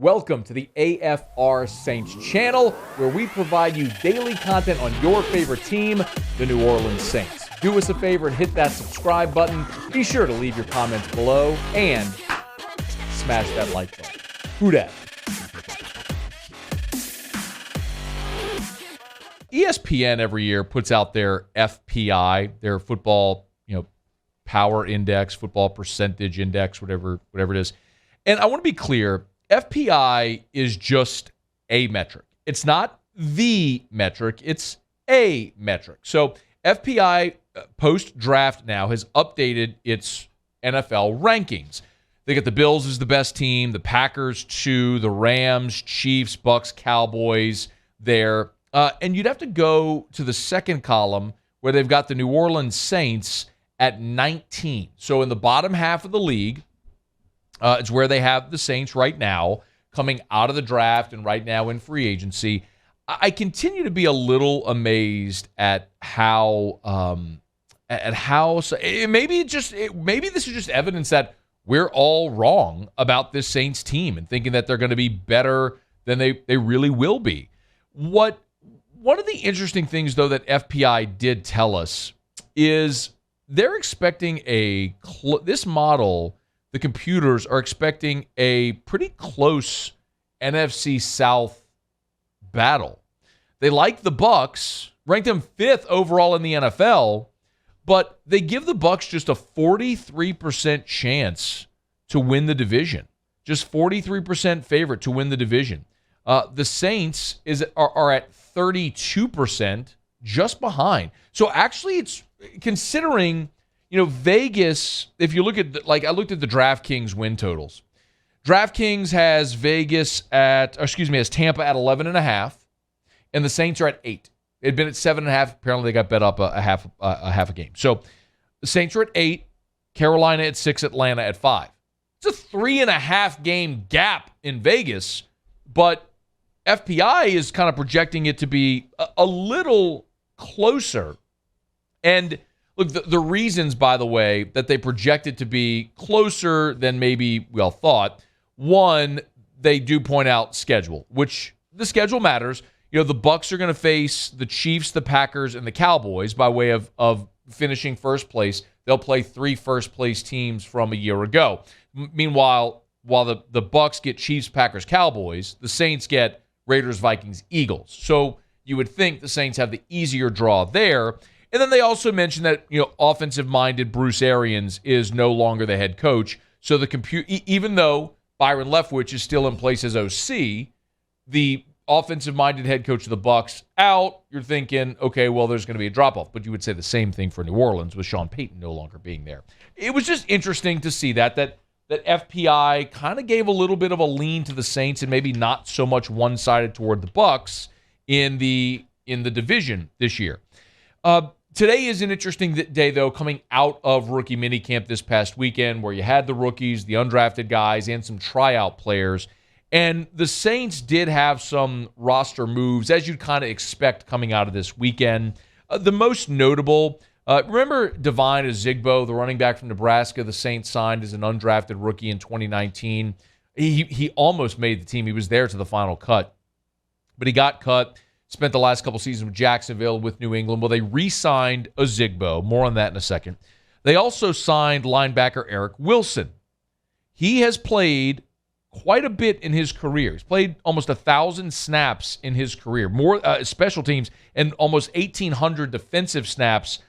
Welcome to the AFR Saints channel, where we provide you daily content on your favorite team, the New Orleans Saints. Do us a favor and hit that subscribe button. Be sure to leave your comments below and smash that like button. Who dat? ESPN every year puts out their FPI, their football, power index, football percentage index, whatever it is. And I want to be clear, FPI is just a metric. It's not the metric, it's a metric. So FPI post-draft now has updated its NFL rankings. They got the Bills as the best team, the Packers 2, the Rams, Chiefs, Bucks, Cowboys there. And you'd have to go to the second column where they've got the New Orleans Saints at 19. So in the bottom half of the league, it's where they have the Saints right now, coming out of the draft and right now in free agency. I continue to be a little amazed at how maybe this is just evidence that we're all wrong about this Saints team and thinking that they're going to be better than they really will be. One of the interesting things, though, that FPI did tell us is they're expecting this model. The computers are expecting a pretty close NFC South battle. They like the Bucks, ranked them 5th overall in the NFL, but they give the Bucks just a 43% chance to win the division. Just 43% favorite to win the division. The Saints are at 32%, just behind. So actually, it's considering. Vegas, if you look at, I looked at the DraftKings win totals. DraftKings has has Tampa at 11.5, and the Saints are at 8. They'd been at 7.5. Apparently, they got bet up a half a game. So the Saints are at 8, Carolina at 6, Atlanta at 5. It's a 3.5 game gap in Vegas, but FPI is kind of projecting it to be a little closer. And look, the reasons, by the way, that they project it to be closer than maybe we all thought. One, they do point out schedule, which the schedule matters. The Bucs are going to face the Chiefs, the Packers, and the Cowboys by way of finishing first place. They'll play 3 first-place teams from a year ago. Meanwhile, while the Bucs get Chiefs, Packers, Cowboys, the Saints get Raiders, Vikings, Eagles. So you would think the Saints have the easier draw there. And then they also mentioned that, offensive-minded Bruce Arians is no longer the head coach. So even though Byron Leftwich is still in place as OC, the offensive-minded head coach of the Bucs out, you're thinking, okay, well, there's going to be a drop-off. But you would say the same thing for New Orleans with Sean Payton no longer being there. It was just interesting to see that FPI kind of gave a little bit of a lean to the Saints and maybe not so much one-sided toward the Bucs in the division this year. Today is an interesting day, though, coming out of rookie minicamp this past weekend where you had the rookies, the undrafted guys, and some tryout players. And the Saints did have some roster moves, as you'd kind of expect coming out of this weekend. The most notable, remember Devine Ozigbo, the running back from Nebraska, the Saints signed as an undrafted rookie in 2019. He almost made the team. He was there to the final cut, but he got cut. Spent the last couple seasons with Jacksonville, with New England. Well, they re-signed Ozigbo. More on that in a second. They also signed linebacker Eric Wilson. He has played quite a bit in his career. He's played almost 1,000 snaps in his career, more special teams, and almost 1,800 defensive snaps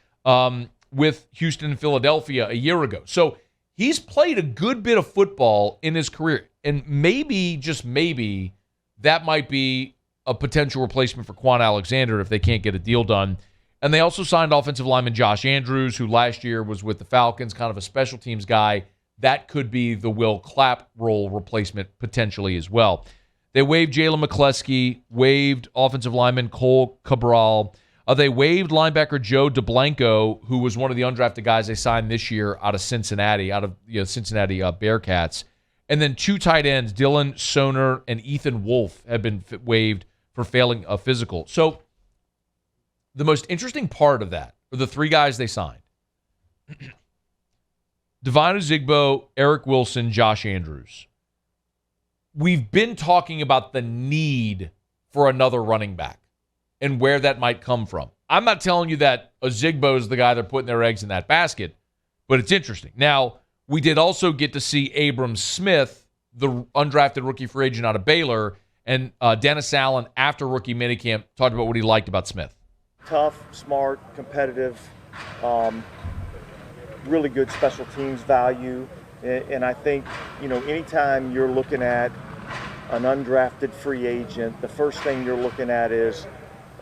with Houston and Philadelphia a year ago. So he's played a good bit of football in his career. And maybe, just maybe, that might be a potential replacement for Quan Alexander if they can't get a deal done. And they also signed offensive lineman Josh Andrews, who last year was with the Falcons, kind of a special teams guy. That could be the Will Clapp role replacement potentially as well. They waived Jalen McCleskey, waived offensive lineman Cole Cabral. They waived linebacker Joe DeBlanco, who was one of the undrafted guys they signed this year out of Cincinnati, Cincinnati Bearcats. And then 2 tight ends, Dylan Soner and Ethan Wolf, have been waived for failing a physical. So the most interesting part of that are the 3 guys they signed. Devine Ozigbo, Eric Wilson, Josh Andrews. we've been talking about the need for another running back and where that might come from. I'm not telling you that Ozigbo is the guy they're putting their eggs in that basket, but it's interesting. Now, we did also get to see Abram Smith, the undrafted rookie free agent out of Baylor, and Dennis Allen, after rookie minicamp, talked about what he liked about Smith. Tough, smart, competitive, really good special teams value. And I think, anytime you're looking at an undrafted free agent, the first thing you're looking at is,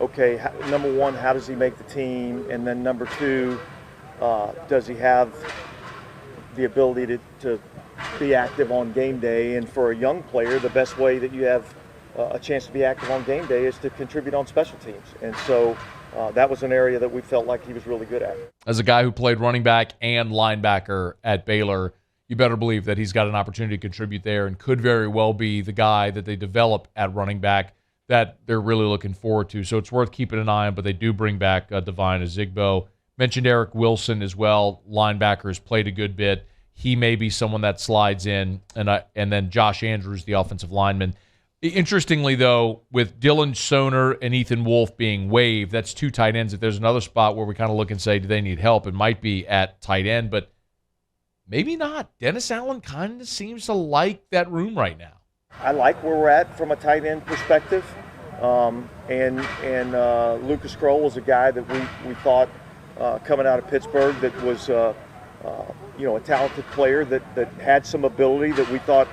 okay, number one, how does he make the team? And then number two, does he have the ability to be active on game day? And for a young player, the best way that you have a chance to be active on game day is to contribute on special teams. And so that was an area that we felt like he was really good at. As a guy who played running back and linebacker at Baylor, you better believe that he's got an opportunity to contribute there and could very well be the guy that they develop at running back that they're really looking forward to. So it's worth keeping an eye on, but they do bring back Devine Ozigbo. Mentioned Eric Wilson as well. Linebacker has played a good bit. He may be someone that slides in, and then Josh Andrews, the offensive lineman. Interestingly, though, with Dylan Soner and Ethan Wolf being waived, that's two tight ends. If there's another spot where we kind of look and say, do they need help? It might be at tight end, but maybe not. Dennis Allen kind of seems to like that room right now. I like where we're at from a tight end perspective. And Lucas Crowell was a guy that we thought coming out of Pittsburgh that was a talented player that had some ability that we thought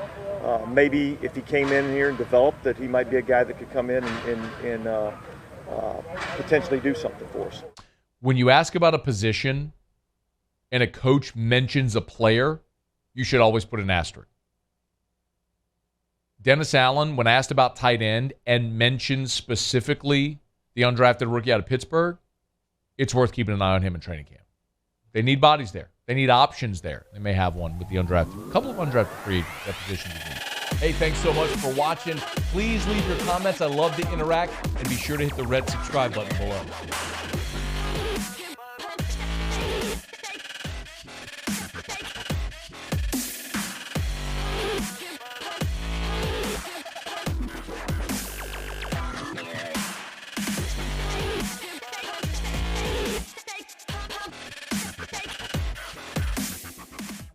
maybe if he came in here and developed that he might be a guy that could come in and potentially do something for us. When you ask about a position and a coach mentions a player, you should always put an asterisk. Dennis Allen, when asked about tight end and mentions specifically the undrafted rookie out of Pittsburgh, it's worth keeping an eye on him in training camp. They need bodies there. They need options there. They may have one with the undrafted. A couple of undrafted free positions. Hey, thanks so much for watching. Please leave your comments. I love to interact. And be sure to hit the red subscribe button below.